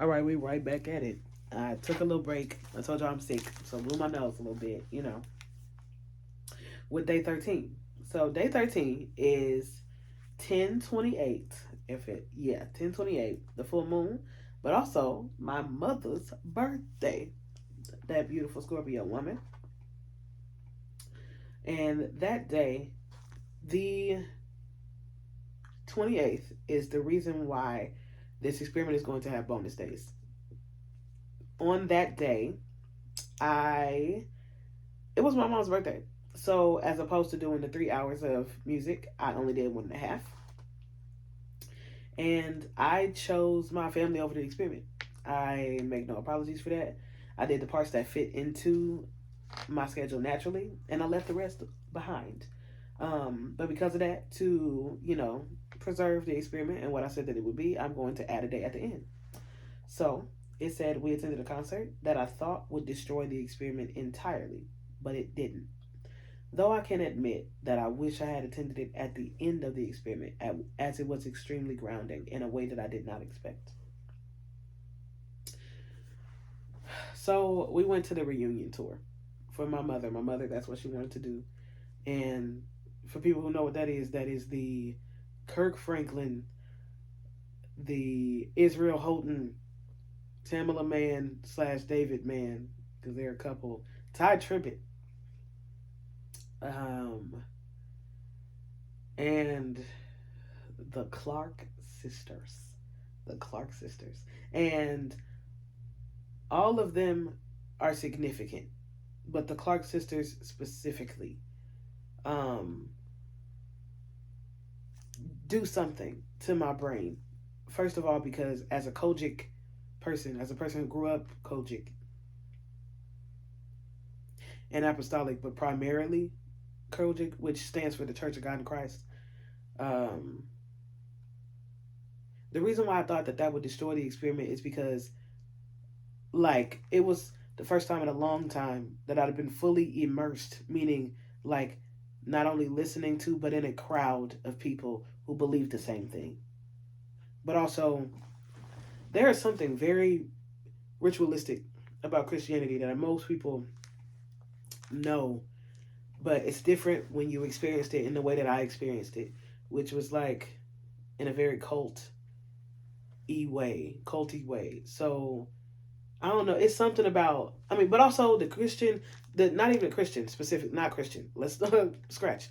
All right, we right back at it. I took a little break. I told you I'm sick, so blew my nose a little bit, with day 13. So day 13 is 10/28. If it, yeah, 10/28, the full moon, but also my mother's birthday. That beautiful Scorpio woman. And that day, the 28th, is the reason why this experiment is going to have bonus days. On that day, I it was my mom's birthday. So as opposed to doing the 3 hours of music, I only did 1.5. And I chose my family over the experiment. I make no apologies for that. I did the parts that fit into my schedule naturally, and I left the rest behind. But because of that, to preserve the experiment and what I said that it would be, I'm going to add a day at the end. So it said we attended a concert that I thought would destroy the experiment entirely, but it didn't. Though I can admit that I wish I had attended it at the end of the experiment, as it was extremely grounding in a way that I did not expect. So we went to the reunion tour for my mother. My mother, that's what she wanted to do. And for people who know what that is the Kirk Franklin, the Israel Houghton, Tamala Mann / David Mann, because they're a couple, Ty Tribbett, um, and the Clark sisters. The Clark sisters. And all of them are significant, but the Clark sisters specifically um, do something to my brain. First of all, because as a Kojic person, as a person who grew up Kojic and Apostolic, but primarily Kojic, which stands for the Church of God in Christ, um, the reason why I thought that that would destroy the experiment is because, like, it was the first time in a long time that I'd have been fully immersed, meaning, like, not only listening to, but in a crowd of people who believe the same thing. But also, there is something very ritualistic about Christianity that most people know, but it's different when you experienced it in the way that I experienced it, which was like in a very culty way. So I don't know. It's something about, I mean, but also the Christian, the not even a Christian specific, not Christian. Let's scratch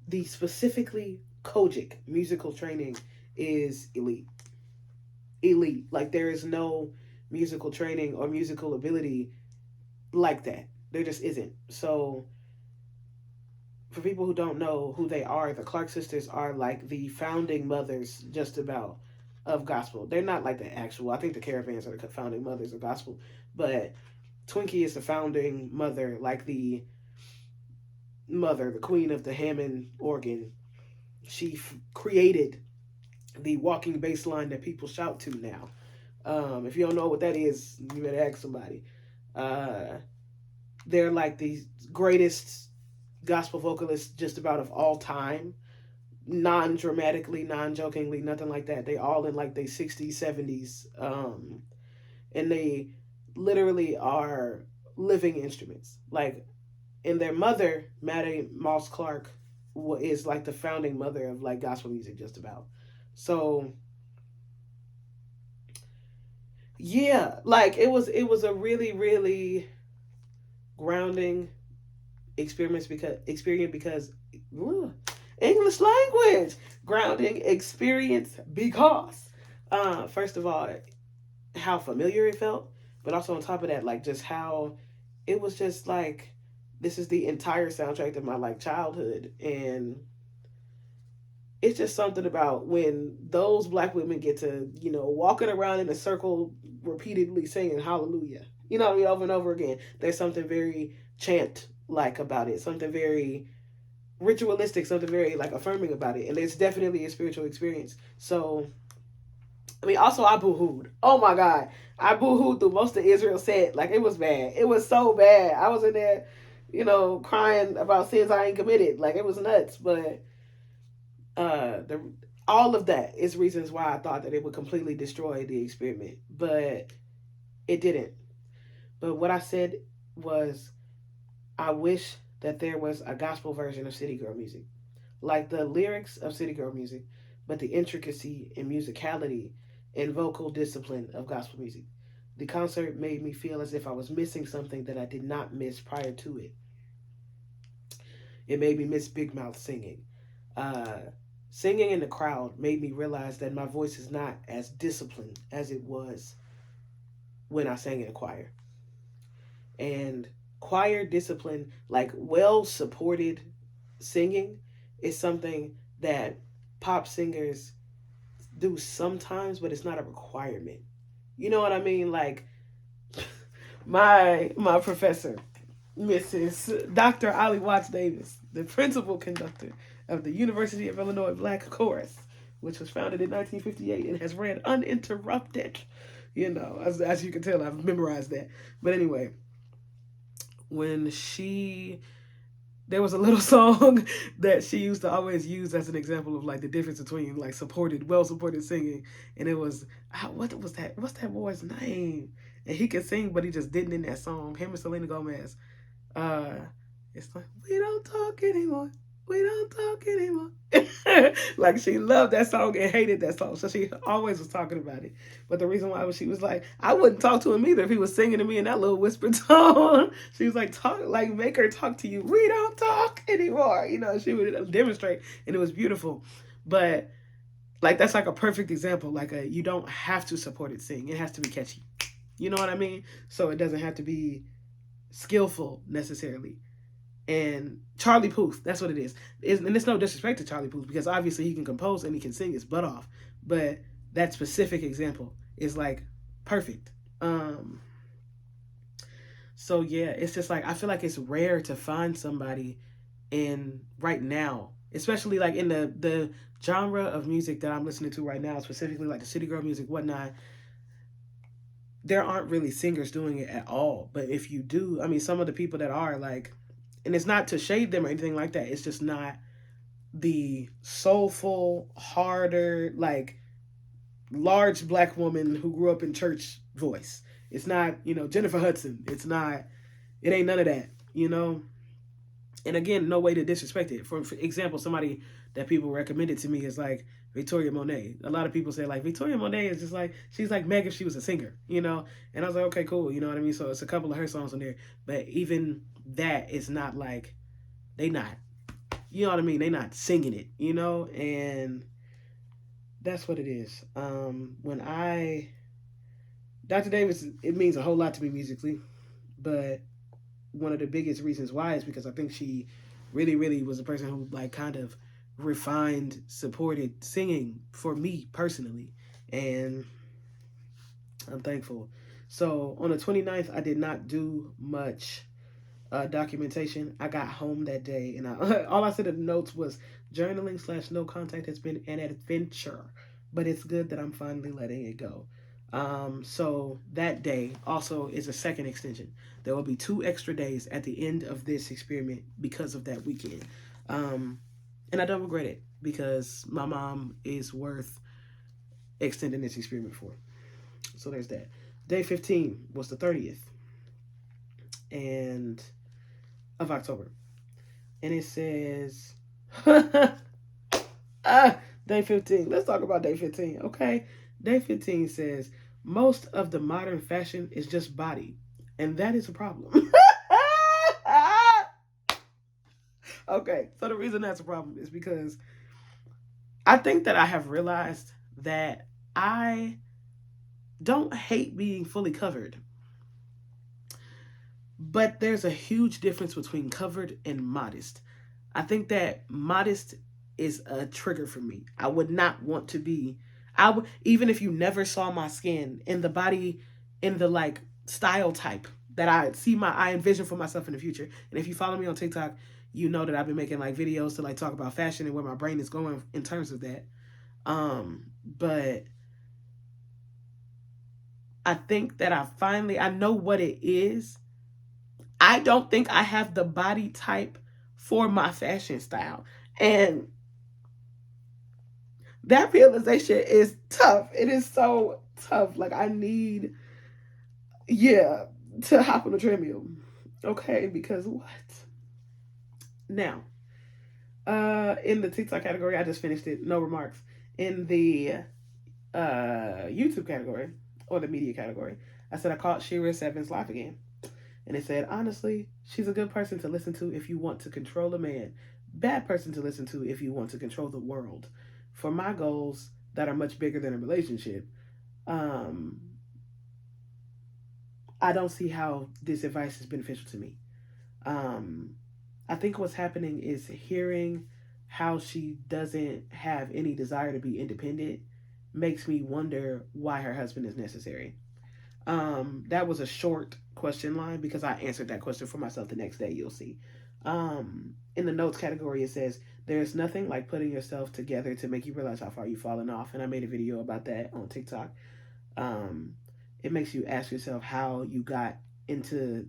the specifically Kojic musical training is elite. Elite. Like there is no musical training or musical ability like that. There just isn't. So for people who don't know who they are, the Clark sisters are like the founding mothers, just about, of gospel. They're not like the actual. I think the Caravans are the founding mothers of gospel, but Twinkie is the founding mother, like the mother, the queen of the Hammond organ. She created the walking bass line that people shout to now. If you don't know what that is, you better ask somebody. Uh, they're like the greatest gospel vocalists just about of all time, non-dramatically, non-jokingly, nothing like that. They all in like their 60s, 70s, and they literally are living instruments. Like, and their mother, Maddie Moss Clark, is like the founding mother of like gospel music, just about. So yeah, like it was a really really grounding experience because ugh, English language grounding experience because first of all, how familiar it felt, but also on top of that, like just how it was just like this is the entire soundtrack of my like childhood. And it's just something about when those black women get to, walking around in a circle repeatedly singing hallelujah, what I mean, over and over again. There's something very chant like about it, something very ritualistic, something very like affirming about it. And it's definitely a spiritual experience. So, I mean, also I boo-hooed. Oh my God. I boo-hooed through most of Israel set. Like, it was bad. It was so bad. I was in there, crying about sins I ain't committed. Like, it was nuts. But the all of that is reasons why I thought that it would completely destroy the experiment, but it didn't. But what I said was, I wish that there was a gospel version of City Girl music, like the lyrics of City Girl music, but the intricacy and musicality and vocal discipline of gospel music. The concert made me feel as if I was missing something that I did not miss prior to it. It made me miss Big Mouth singing. Uh, Singing in the crowd made me realize that my voice is not as disciplined as it was when I sang in a choir. And choir discipline, like well supported singing, is something that pop singers do sometimes, but it's not a requirement. You know what I mean? Like my professor, Mrs. Dr. Ollie Watts Davis, the principal conductor of the University of Illinois Black Chorus, which was founded in 1958 and has ran uninterrupted. You know, as you can tell, I've memorized that. But anyway, when she there was a little song that she used to always use as an example of like the difference between like supported, well supported singing, and it was what was that? What's that boy's name? And he could sing, but he just didn't in that song. Him and Selena Gomez. Uh, it's like we don't talk anymore. We don't talk anymore. Like she loved that song and hated that song, so she always was talking about it. But the reason why was she was like, I wouldn't talk to him either if he was singing to me in that little whispered tone. She was like, talk, like make her talk to you. We don't talk anymore. You know, she would demonstrate, and it was beautiful. But like that's like a perfect example. Like you don't have to support it sing. It has to be catchy. You know what I mean? So it doesn't have to be skillful necessarily. And Charlie Puth, that's what it is. And it's no disrespect to Charlie Puth because obviously he can compose and he can sing his butt off. But that specific example is like perfect. So yeah, it's just like I feel like it's rare to find somebody in right now, especially like in the genre of music that I'm listening to right now, specifically like the city girl music, whatnot. There aren't really singers doing it at all. But if you do, I mean, some of the people that are like, and it's not to shade them or anything like that. It's just not the soulful, harder, like large black woman who grew up in church voice. It's not, you know, Jennifer Hudson. It's not, it ain't none of that, you know? And again, no way to disrespect it. For example, somebody that people recommended to me is like Victoria Monet. A lot of people say like Victoria Monet is just like she's like Meg if she was a singer, you know. And I was like, okay, cool, you know what I mean. So it's a couple of her songs on there, but even that is not like they not, you know what I mean. They not singing it, you know, and that's what it is. When I Dr. Davis, it means a whole lot to me musically, but one of the biggest reasons why is because I think she really, really was a person who like kind of refined, supported singing for me personally. And I'm thankful. So on the 29th, I did not do much documentation. I got home that day and all I said in the notes was journaling slash no contact has been an adventure, but it's good that I'm finally letting it go. So that day also is a second extension. There will be 2 extra days at the end of this experiment because of that weekend. And I don't regret it because my mom is worth extending this experiment for. So there's that. Day 15 was the 30th and of October. And it says day 15. Let's talk about day 15, okay? Day 15 says most of the modern fashion is just body, and that is a problem. Okay, so the reason that's a problem is because I think that I have realized that I don't hate being fully covered, but there's a huge difference between covered and modest. I think that modest is a trigger for me. I would not want to be. I would even if you never saw my skin in the body, in the like style type that I envision for myself in the future. And if you follow me on TikTok, you know that I've been making like videos to like talk about fashion and where my brain is going in terms of that. But I think that I know what it is. I don't think I have the body type for my fashion style. And That realization is tough. It is so tough. Like I need, yeah, to hop on the treadmill. Okay, because what? Now, in the TikTok category, I just finished it. No remarks. In the YouTube category or the media category, I said I caught Shira Seven's live again. And it said, honestly, she's a good person to listen to if you want to control a man. Bad person to listen to if you want to control the world. For my goals that are much bigger than a relationship, um, I don't see how this advice is beneficial to me. Um, I think what's happening is hearing how she doesn't have any desire to be independent makes me wonder why her husband is necessary. That was a short question line because I answered that question for myself the next day. You'll see. In the notes category, it says there's nothing like putting yourself together to make you realize how far you've fallen off, and I made a video about that on TikTok. Um, it makes you ask yourself how you got into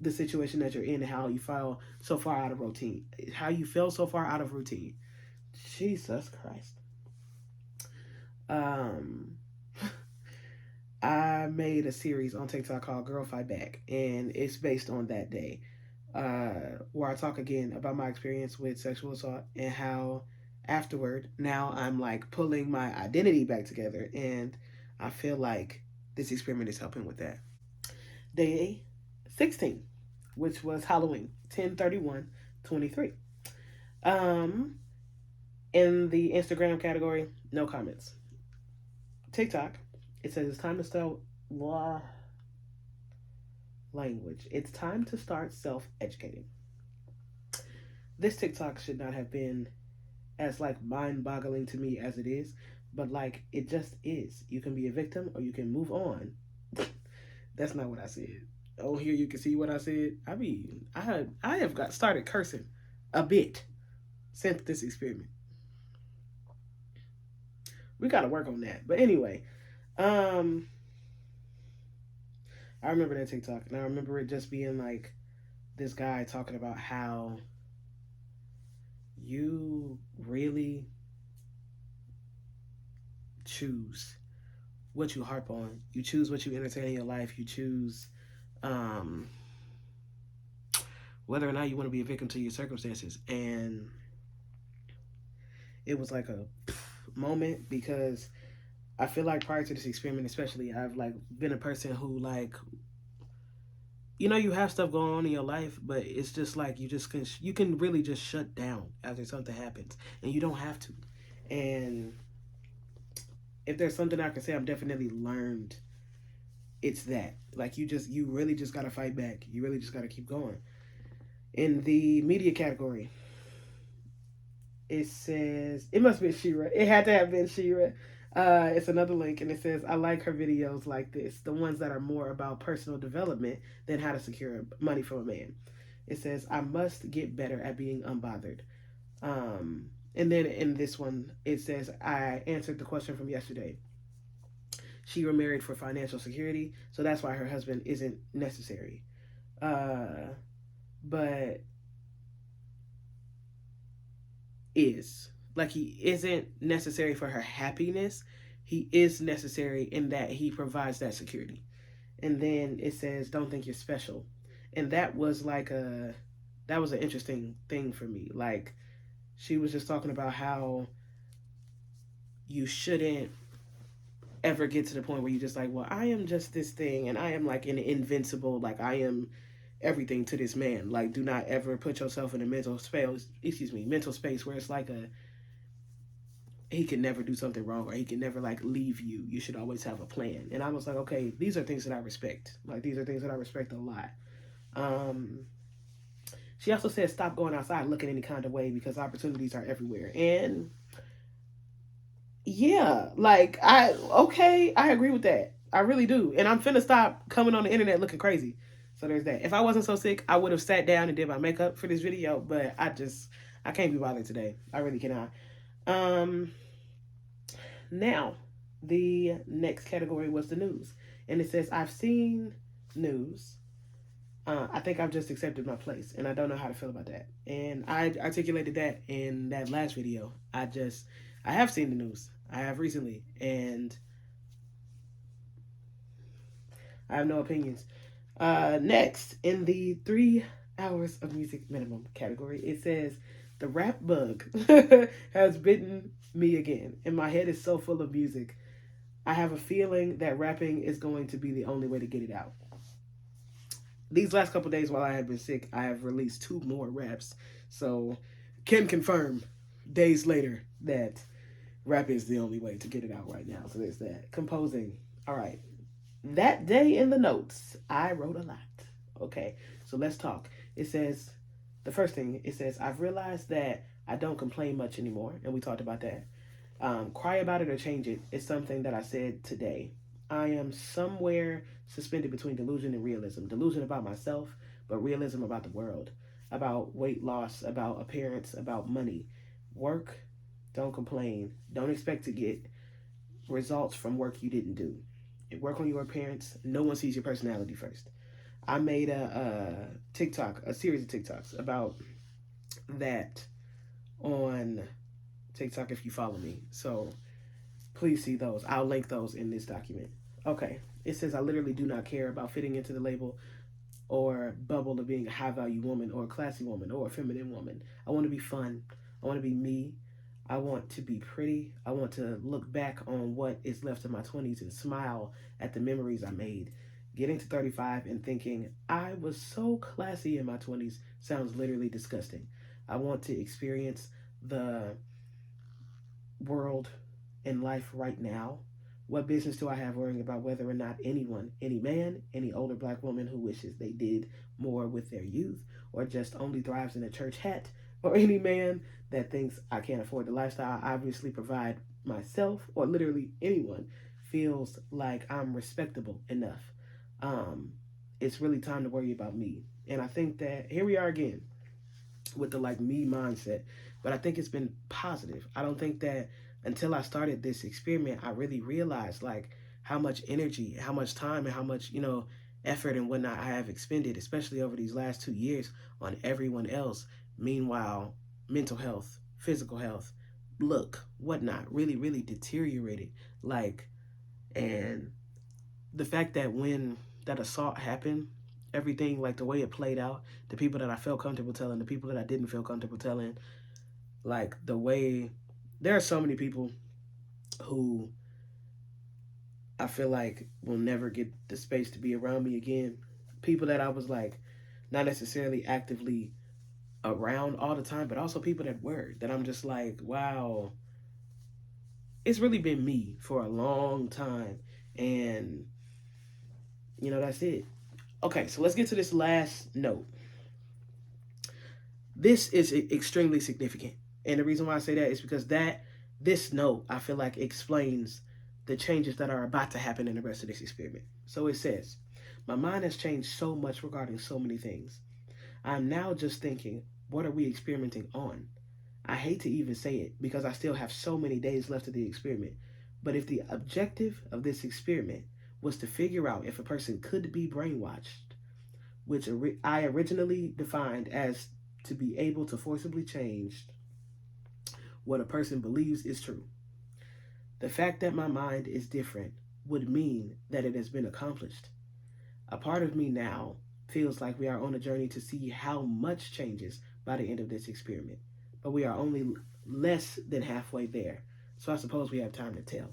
the situation that you're in, and how you fell so far out of routine, how you fell so far out of routine. Jesus Christ. Um, I made a series on TikTok called Girl Fight Back, and it's based on that day, where I talk again about my experience with sexual assault and how afterward, now I'm like pulling my identity back together, and I feel like this experiment is helping with that. Day 16, which was Halloween, 10/31/23. Um, in the Instagram category, no comments. TikTok, it says it's time to start blah language. It's time to start self-educating. This TikTok should not have been as like mind-boggling to me as it is, but like it just is. You can be a victim or you can move on. That's not what I said. Oh, here you can see what I said. I mean, I have got started cursing a bit since this experiment. We got to work on that. But anyway, um, I remember that TikTok, and I remember it just being like this guy talking about how you really choose what you harp on. You choose what you entertain in your life. You choose um, whether or not you want to be a victim to your circumstances. And it was like a moment because I feel like prior to this experiment, especially, I've like been a person who like, you know, you have stuff going on in your life, but it's just like you can really just shut down after something happens, and you don't have to. And if there's something I can say, I've definitely learned. It's that like you really just gotta fight back. You really just gotta keep going. In the media category, it says it must be Shira. It had to have been Shira. It's another link, and it says I like her videos like this, the ones that are more about personal development than how to secure money from a man. It says I must get better at being unbothered. And then in this one, it says I answered the question from yesterday. She remarried for financial security, so that's why her husband isn't necessary. Uh, but is like he isn't necessary for her happiness. He is necessary in that he provides that security. And then it says, "Don't think you're special," and that was an interesting thing for me. Like she was just talking about how you shouldn't ever get to the point where you just like, well, I am just this thing, and I am like an invincible, like I am everything to this man. Like, do not ever put yourself in a mental space. Excuse me, mental space where it's like a he can never do something wrong or he can never like leave you. You should always have a plan. And I was like, okay, these are things that I respect. Like these are things that I respect a lot. Um, she also said, stop going outside looking any kind of way because opportunities are everywhere. And yeah, like I agree with that. I really do. And I'm finna stop coming on the internet looking crazy. So there's that. If I wasn't so sick, I would have sat down and did my makeup for this video, but I can't be bothered today. I really cannot. Um Now, the next category was the news. And it says I've seen news. I think I've just accepted my place, and I don't know how to feel about that. And I articulated that in that last video. I have seen the news. I have recently, and I have no opinions. Next, in the 3 hours of music minimum category, it says the rap bug has bitten me again, and my head is so full of music. I have a feeling that rapping is going to be the only way to get it out. These last couple days while I have been sick, I have released 2 more raps. So, can confirm days later that rap is the only way to get it out right now. So there's that. Composing. All right. That day in the notes, I wrote a lot. Okay. So let's talk. It says, the first thing, it says, I've realized that I don't complain much anymore. And we talked about that. Cry about it or change it is something that I said today. I am somewhere suspended between delusion and realism. Delusion about myself, but realism about the world, about weight loss, about appearance, about money. Work, don't complain. Don't expect to get results from work you didn't do. Work on your appearance. No one sees your personality first. I made a TikTok, a series of TikToks about that on TikTok if you follow me. So please see those. I'll link those in this document. Okay. It says I literally do not care about fitting into the label or bubble of being a high value woman or a classy woman or a feminine woman. I want to be fun. I want to be me. I want to be pretty. I want to look back on what is left of my 20s and smile at the memories I made. Getting to 35 and thinking I was so classy in my 20s sounds literally disgusting. I want to experience the world and life right now. What business do I have worrying about whether or not anyone, any man, any older black woman who wishes they did more with their youth or just only thrives in a church hat, or any man that thinks I can't afford the lifestyle I obviously provide myself, or literally anyone feels like I'm respectable enough. Um, it's really time to worry about me. And I think that here we are again with the like me mindset. But I think it's been positive. I don't think that until I started this experiment, I really realized like how much energy, how much time, and how much, effort and whatnot I have expended, especially over these last 2 years, on everyone else. Meanwhile, mental health, physical health, look, whatnot, really, really deteriorated. Like, and the fact that when that assault happened, everything like the way it played out, the people that I felt comfortable telling, the people that I didn't feel comfortable telling, like the way there are so many people who I feel like will never get the space to be around me again. People that I was like not necessarily actively around all the time, but also people that were that I'm just like, wow, it's really been me for a long time. And that's it. Okay, so let's get to this last note. This is extremely significant. And the reason why I say that is because this note I feel like explains the changes that are about to happen in the rest of this experiment. So it says, my mind has changed so much regarding so many things. I'm now just thinking, what are we experimenting on? I hate to even say it because I still have so many days left of the experiment. But if the objective of this experiment was to figure out if a person could be brainwashed, which I originally defined as to be able to forcibly change what a person believes is true, the fact that my mind is different would mean that it has been accomplished. A part of me now feels like we are on a journey to see how much changes by the end of this experiment, but we are only less than halfway there. So I suppose we have time to tell.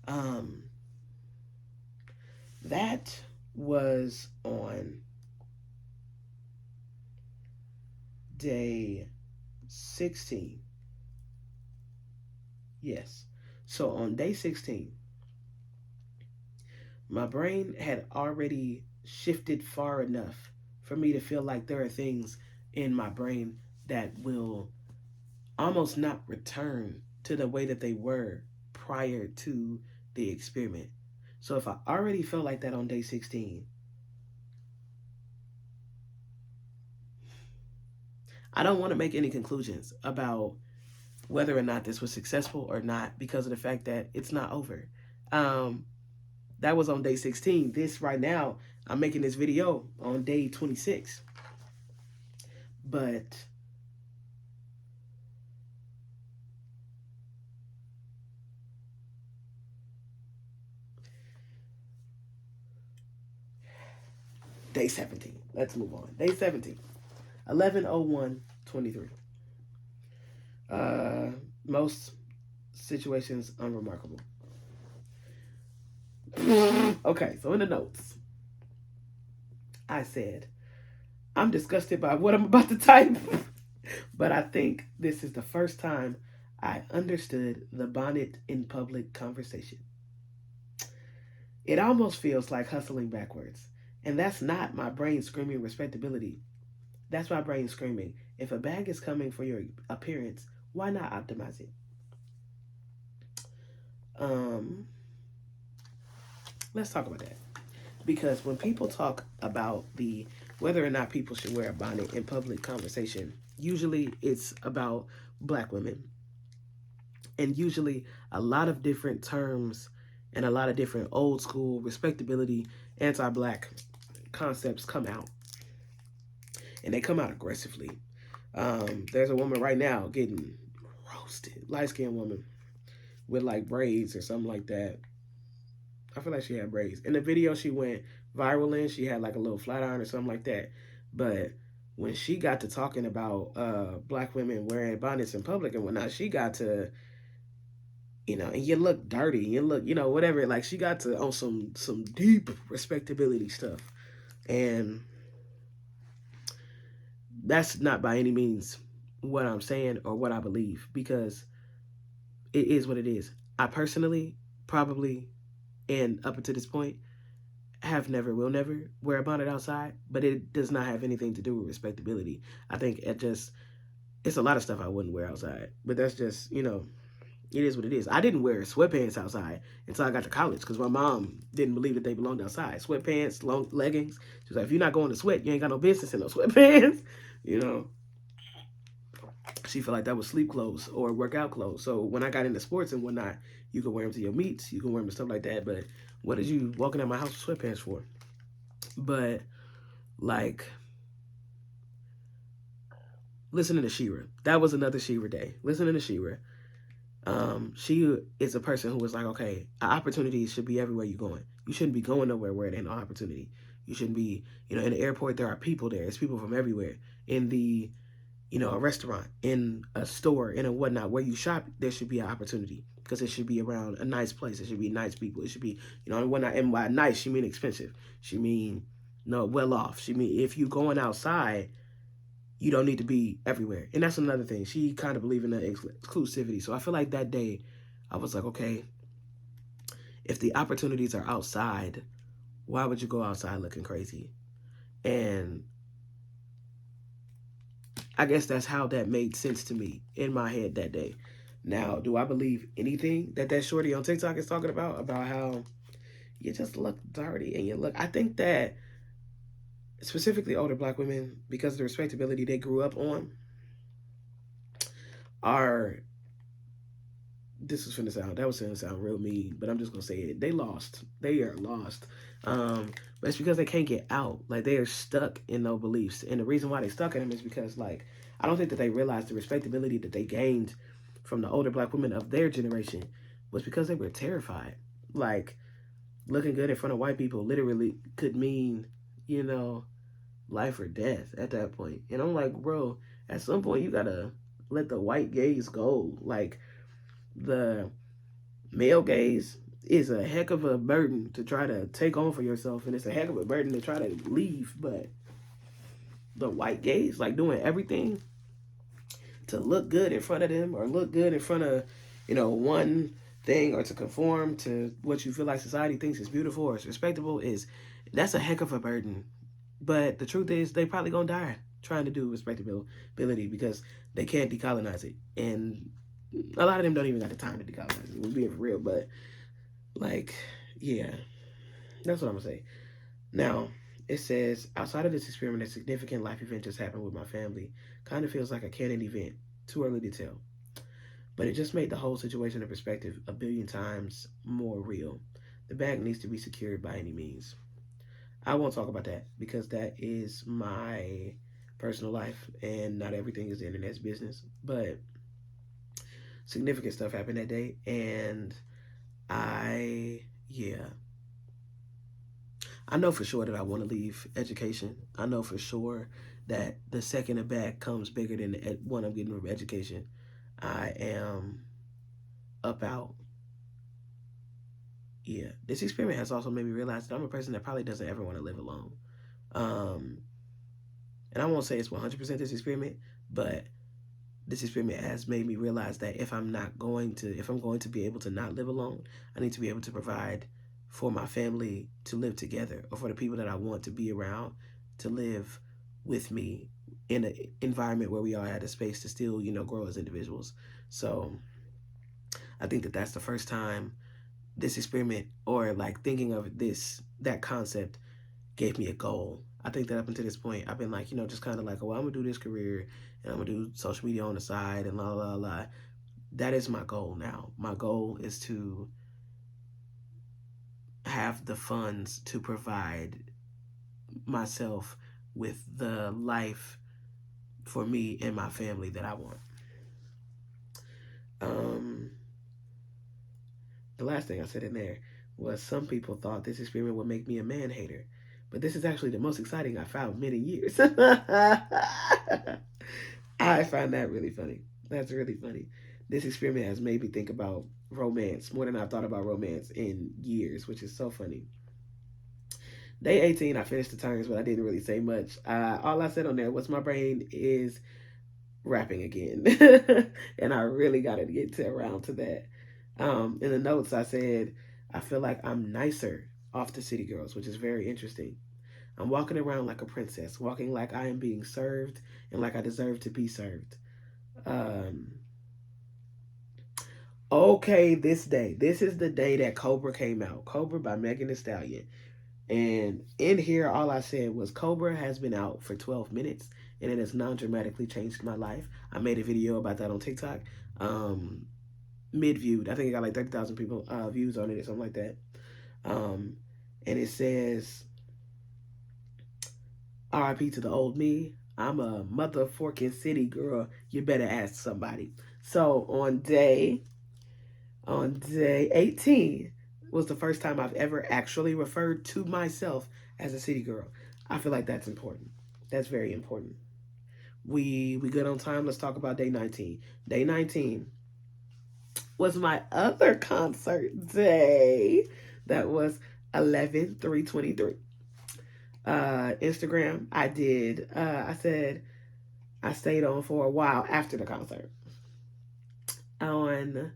Um, that was on day 16. Yes. So on day 16, my brain had already shifted far enough for me to feel like there are things in my brain that will almost not return to the way that they were prior to the experiment. So if I already felt like that on day 16, I don't want to make any conclusions about whether or not this was successful or not because of the fact that it's not over. Um, that was on day 16. This right now, I'm making this video on day 26. But Day 17. Let's move on. Day 17. 11/01/23. Most situations unremarkable. Okay, so in the notes, I said, I'm disgusted by what I'm about to type, but I think this is the first time I understood the bonnet in public conversation. It almost feels like hustling backwards. And that's not my brain screaming respectability. That's my brain screaming, if a bag is coming for your appearance, why not optimize it? Um, let's talk about that. Because when people talk about the whether or not people should wear a bonnet in public conversation, usually it's about black women. And usually a lot of different terms and a lot of different old school respectability, anti-black concepts come out. And they come out aggressively. There's a woman right now getting roasted, light skinned woman with like braids or something like that. I feel like she had braids. In the video she went viral in, she had like a little flat iron or something like that. But when she got to talking about black women wearing bonnets in public and whatnot, she got to, and you look dirty, you look, whatever. Like she got to on some deep respectability stuff. And that's not by any means what I'm saying or what I believe, because it is what it is. I personally probably, and up until this point, have never, will never wear a bonnet outside, but it does not have anything to do with respectability. I think it's a lot of stuff I wouldn't wear outside, but that's just, it is what it is. I didn't wear sweatpants outside until I got to college because my mom didn't believe that they belonged outside. Sweatpants, long leggings. She's like, if you're not going to sweat, you ain't got no business in those sweatpants. you know, she felt like that was sleep clothes or workout clothes. So when I got into sports and whatnot, you can wear them to your meets, you can wear them to stuff like that. But what is you walking out my house with sweatpants for? But like listening to Shira, that was another Shira day. Listening to Shira, she is a person who was like, okay, opportunities should be everywhere you're going. You shouldn't be going nowhere where there ain't no opportunity. You shouldn't be, in the airport, there are people there. It's people from everywhere. In the, a restaurant, in a store, in a whatnot, where you shop, there should be an opportunity because it should be around a nice place. It should be nice people. It should be, and whatnot. And by nice, she mean expensive. She mean, no, well off. She mean, if you going outside, you don't need to be everywhere. And that's another thing. She kind of believed in the exclusivity. So I feel like that day, I was like, okay, if the opportunities are outside, why would you go outside looking crazy? And I guess that's how that made sense to me in my head that day. Now, do I believe anything that shorty on TikTok is talking about how you just look dirty and you look? I think that specifically older black women, because of the respectability they grew up on, are, this is finna sound, that was gonna sound real mean, but I'm just gonna say it. They lost. They are lost. But it's because they can't get out. Like they are stuck in those beliefs. And the reason why they stuck in them is because like I don't think that they realized the respectability that they gained from the older black women of their generation was because they were terrified. Like looking good in front of white people literally could mean, life or death at that point. And I'm like, bro, at some point you gotta let the white gaze go. Like the male gaze is a heck of a burden to try to take on for yourself, and it's a heck of a burden to try to leave. But the white gaze, like doing everything to look good in front of them or look good in front of, one thing, or to conform to what you feel like society thinks is beautiful or is respectable, that's a heck of a burden. But the truth is, they probably gonna die trying to do respectability because they can't decolonize it, and a lot of them don't even got the time to decolonize it. We're being for real, but like, yeah, that's what I'm gonna say. Now, it says outside of this experiment, a significant life event just happened with my family. Kind of feels like a canon event. Too early to tell, but it just made the whole situation in perspective a billion times more real. The bag needs to be secured by any means. I won't talk about that because that is my personal life and not everything is the internet's business. But significant stuff happened that day, and yeah, I know for sure that I want to leave education. I know for sure that the second a bag comes bigger than the one I'm getting from education, I am up out. Yeah, this experiment has also made me realize that I'm a person that probably doesn't ever want to live alone. Um, and I won't say it's 100% this experiment, but this experiment has made me realize that if I'm going to be able to not live alone, I need to be able to provide for my family to live together, or for the people that I want to be around to live with me in an environment where we all had a space to still, grow as individuals. So I think that that's the first time this experiment, or like thinking of that concept, gave me a goal. I think that up until this point, I've been like, just kind of like, oh, I'm gonna do this career and I'm gonna do social media on the side and la la la. That is my goal now. My goal is to have the funds to provide myself with the life for me and my family that I want. Um, the last thing I said in there was, some people thought this experiment would make me a man hater, but this is actually the most exciting I've found in many years. I find that really funny. That's really funny. This experiment has made me think about romance more than I've thought about romance in years, which is so funny. Day 18, I finished the terms, but I didn't really say much. All I said on there was my brain is rapping again. And I really got to get around to that. In the notes, I said, I feel like I'm nicer off the city girls, which is very interesting. I'm walking around like a princess, walking like I am being served and like I deserve to be served. Um, okay, this day. This is the day that Cobra came out. Cobra by Megan Thee Stallion. And in here, all I said was, Cobra has been out for 12 minutes and it has non dramatically changed my life. I made a video about that on TikTok. Um, Mid viewed. I think it got like 30,000 people views on it or something like that. Um, and it says, RIP to the old me. I'm a motherfucking city girl. You better ask somebody. So on day 18 was the first time I've ever actually referred to myself as a city girl. I feel like that's important. That's very important. We good on time. Let's talk about day 19. Day 19 was my other concert day. That was 11/3/23. Instagram, I said I stayed on for a while after the concert. On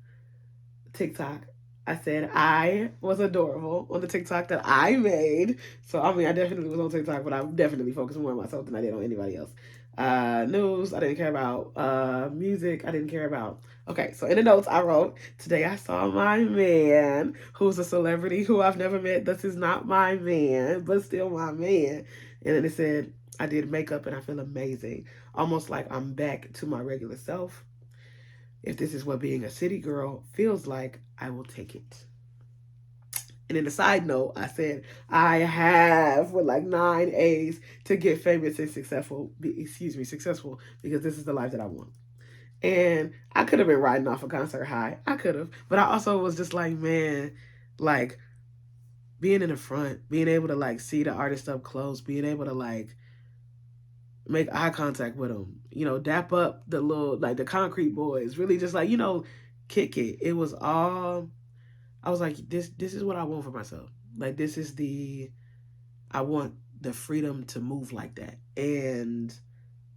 TikTok, I said I was adorable on the TikTok that I made. So I mean, I definitely was on TikTok, but I definitely focused more on myself than I did on anybody else. News, I didn't care about. Music, I didn't care about. Okay, so in the notes I wrote, today I saw my man, who's a celebrity who I've never met. This is not my man, but still my man. And then it said, I did makeup and I feel amazing. Almost like I'm back to my regular self. If this is what being a city girl feels like, I will take it. And in a side note, I said, I have with like 9 A's to get famous and successful, because this is the life that I want. And I could have been riding off a concert high. I could have. But I also was just like, man, like being in the front, being able to like see the artist up close, being able to like make eye contact with them, dap up the little, like the concrete boys, really just like, kick it. It was all, I was like, this is what I want for myself. Like, I want the freedom to move like that. And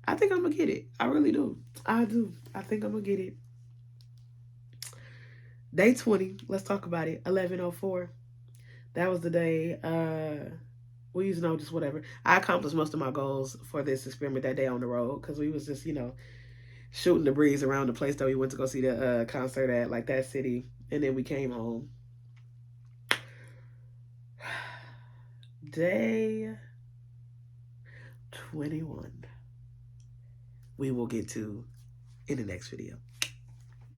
I think I'm gonna get it. I really do. I do. I think I'm gonna get it. Day 20, let's talk about it. 11/04. That was the day, we used to know, just whatever. I accomplished most of my goals for this experiment that day on the road, because we was just, shooting the breeze around the place that we went to go see the concert at, like that city. And then we came home. Day 21. We will get to in the next video.